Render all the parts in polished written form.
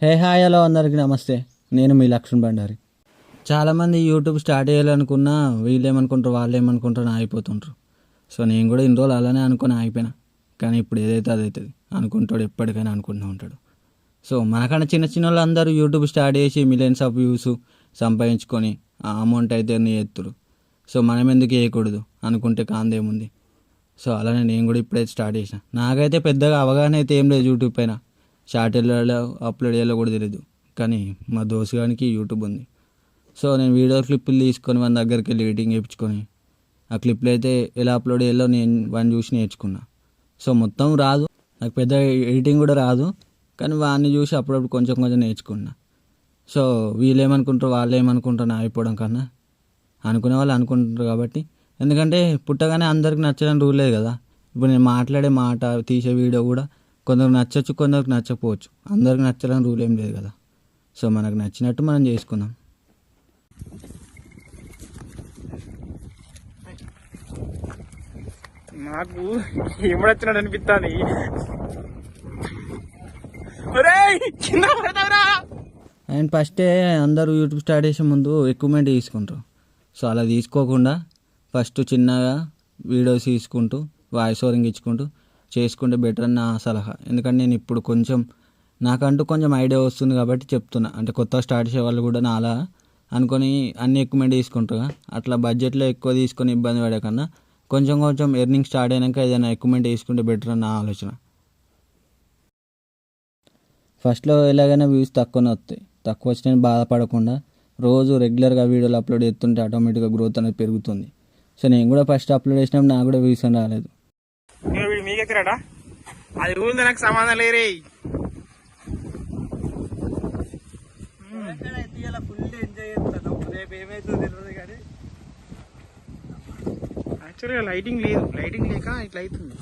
Hi hello అందరికీ నమస్తే. నేను మీ లక్ష్మణ్ బండారి. చాలామంది యూట్యూబ్ స్టార్ట్ చేయాలనుకున్నా వీళ్ళు ఏమనుకుంటారు వాళ్ళు ఏమనుకుంటారు ఆగిపోతుంటారు. సో నేను కూడా ఇన్ని రోజులు అలానే అనుకుని ఆగిపోయినా. కానీ ఇప్పుడు ఏదైతే అదవుతుంది అనుకుంటాడు, ఎప్పటికైనా అనుకుంటూ ఉంటాడు. సో మనకన్నా చిన్న చిన్న వాళ్ళు అందరూ యూట్యూబ్ స్టార్ట్ చేసి మిలియన్స్ ఆఫ్ వ్యూస్ సంపాదించుకొని ఆ అమౌంట్ అయితే ఎత్తురు. సో మనం ఎందుకు వేయకూడదు అనుకుంటే కాందేముంది. సో అలానే నేను కూడా ఇప్పుడైతే స్టార్ట్ చేసిన. నాకైతే పెద్దగా అవగాహన అయితే ఏం లేదు యూట్యూబ్ పైన. షార్ట్ వెళ్ళాలో అప్లోడ్ చేయాలో కూడా తెలియదు. కానీ మా దోస్తుగానికి యూట్యూబ్ ఉంది. సో నేను వీడియో క్లిప్పులు తీసుకొని మన దగ్గరికి వెళ్ళి ఎడిటింగ్ చేయించుకొని ఆ క్లిప్లు అయితే ఎలా అప్లోడ్ చేయాలో నేను వాడిని చూసి నేర్చుకున్నా. సో మొత్తం రాదు నాకు, పెద్ద ఎడిటింగ్ కూడా రాదు. కానీ వాడిని చూసి అప్పుడప్పుడు కొంచెం కొంచెం నేర్చుకున్నా. సో వీళ్ళు ఏమనుకుంటారు వాళ్ళు ఏమనుకుంటారు అయిపోవడం కన్నా అనుకునే వాళ్ళు అనుకుంటారు కాబట్టి. ఎందుకంటే పుట్టగానే అందరికి నచ్చడం రూల్ లేదు కదా. ఇప్పుడు నేను మాట్లాడే మాట తీసే వీడియో కూడా కొందరికి నచ్చచ్చు, కొందరికి నచ్చకపోవచ్చు. అందరికి నచ్చడం రూల్ ఏం లేదు కదా. సో మనకు నచ్చినట్టు మనం చేసుకుందాం. నాకు ఏమొచ్చినాడు అనిపిస్తుంది. అండ్ ఫస్టే అందరూ యూట్యూబ్ స్టార్ట్ చేసే ముందు ఎక్విప్మెంట్ తీసుకుంటారు. సో అలా తీసుకోకుండా ఫస్ట్ చిన్నగా వీడియోస్ తీసుకుంటూ వాయిస్ ఓవరింగ్ ఇచ్చుకుంటూ చేసుకుంటే బెటర్ అని నా సలహా. ఎందుకంటే నేను ఇప్పుడు కొంచెం నాకంటూ కొంచెం ఐడియా వస్తుంది కాబట్టి చెప్తున్నా. అంటే కొత్తగా స్టార్ట్ చేసే వాళ్ళు కూడా నా అలా అనుకొని అన్ని ఎక్విప్మెంట్ తీసుకుంటారు. అట్లా బడ్జెట్లో ఎక్కువ తీసుకొని ఇబ్బంది పడే కన్నా కొంచెం కొంచెం ఎర్నింగ్ స్టార్ట్ అయినాక ఏదైనా ఎక్విప్మెంట్ తీసుకుంటే బెటర్ అని నా ఆలోచన. ఫస్ట్లో ఎలాగైనా వ్యూస్ తక్కువనే వస్తాయి. తక్కువ వచ్చినా బాధపడకుండా రోజు రెగ్యులర్గా వీడియోలు అప్లోడ్ చేస్తుంటే ఆటోమేటిక్గా గ్రోత్ అనేది పెరుగుతుంది. సో నేను కూడా ఫస్ట్ అప్లోడ్ చేసినప్పుడు నాకు కూడా వ్యూస్ అని రాలేదు. మీకెక్కరాడా అది రూల్ నాకు సమాధానం లేరే. యాక్చువల్గా లైటింగ్ లేదు, లైటింగ్ లేక ఇట్లా అవుతుంది.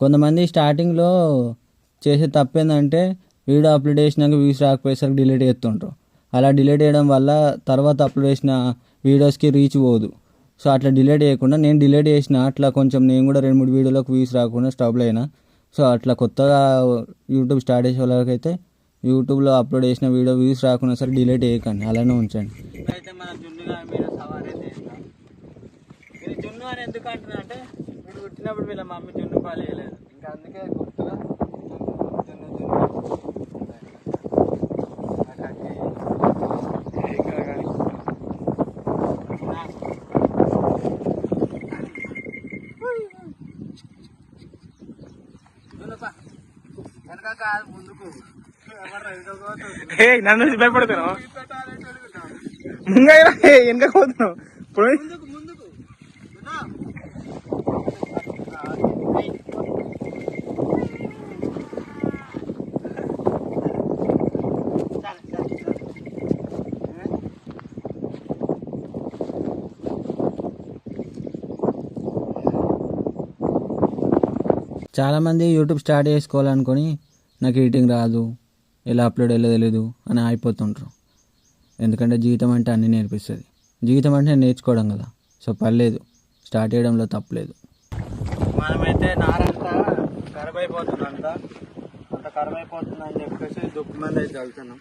కొంతమంది స్టార్టింగ్లో చేసే తప్పేందంటే వీడియో అప్లోడ్ చేసినాక వ్యూస్ రాకపోయేసరికి డిలీట్ చేస్తుంటారు. అలా డిలీట్ చేయడం వల్ల తర్వాత అప్లోడ్ చేసిన వీడియోస్కి రీచ్ పోదు. సో అట్లా డిలీట్ చేయకుండా నేను డిలీట్ చేసిన అట్లా కొంచెం నేను కూడా 2-3 వీడియోలకు వ్యూస్ రాకుండా స్టాప్లో అయినా. సో అట్లా కొత్తగా యూట్యూబ్ స్టార్ట్ చేసే వాళ్ళకైతే యూట్యూబ్లో అప్లోడ్ చేసిన వీడియో వ్యూస్ రాకుండా సరే డిలీట్ చేయకండి, అలానే ఉంచండి. అయితే మన జున్నుగా మీరు సవారీ చేస్తాం. ఇది జున్ను అని ఎందుకు అంటున్నా అంటే వీడు పుట్టినప్పుడు వీళ్ళ మమ్మీ జున్ను పాలు వేయలేదు, ఇంకా అందుకే గుర్తుగా జున్ను జున్ను. నన్ను భయపడుతున్నావు, ముంగైనా వెనక పోతున్నావు. ఇప్పుడు చాలామంది యూట్యూబ్ స్టార్ట్ చేసుకోవాలనుకొని నాకు ఎడిటింగ్ రాదు, ఎలా అప్లోడ్ అయ్యేదో తెలియదు అని అయిపోతుంటారు. ఎందుకంటే జీవితం అంటే అన్నీ నేర్పిస్తుంది. జీవితం అంటే నేర్చుకోవడం కదా. సో పర్లేదు, స్టార్ట్ చేయడంలో తప్పలేదు. మనమైతే నారంతా ఖరాబ్ అయిపోతుందంట, అంత ఖరాబ్ అయిపోతుందని చెప్పేసి దుక్కు మంది అయితే వెళ్తున్నాం.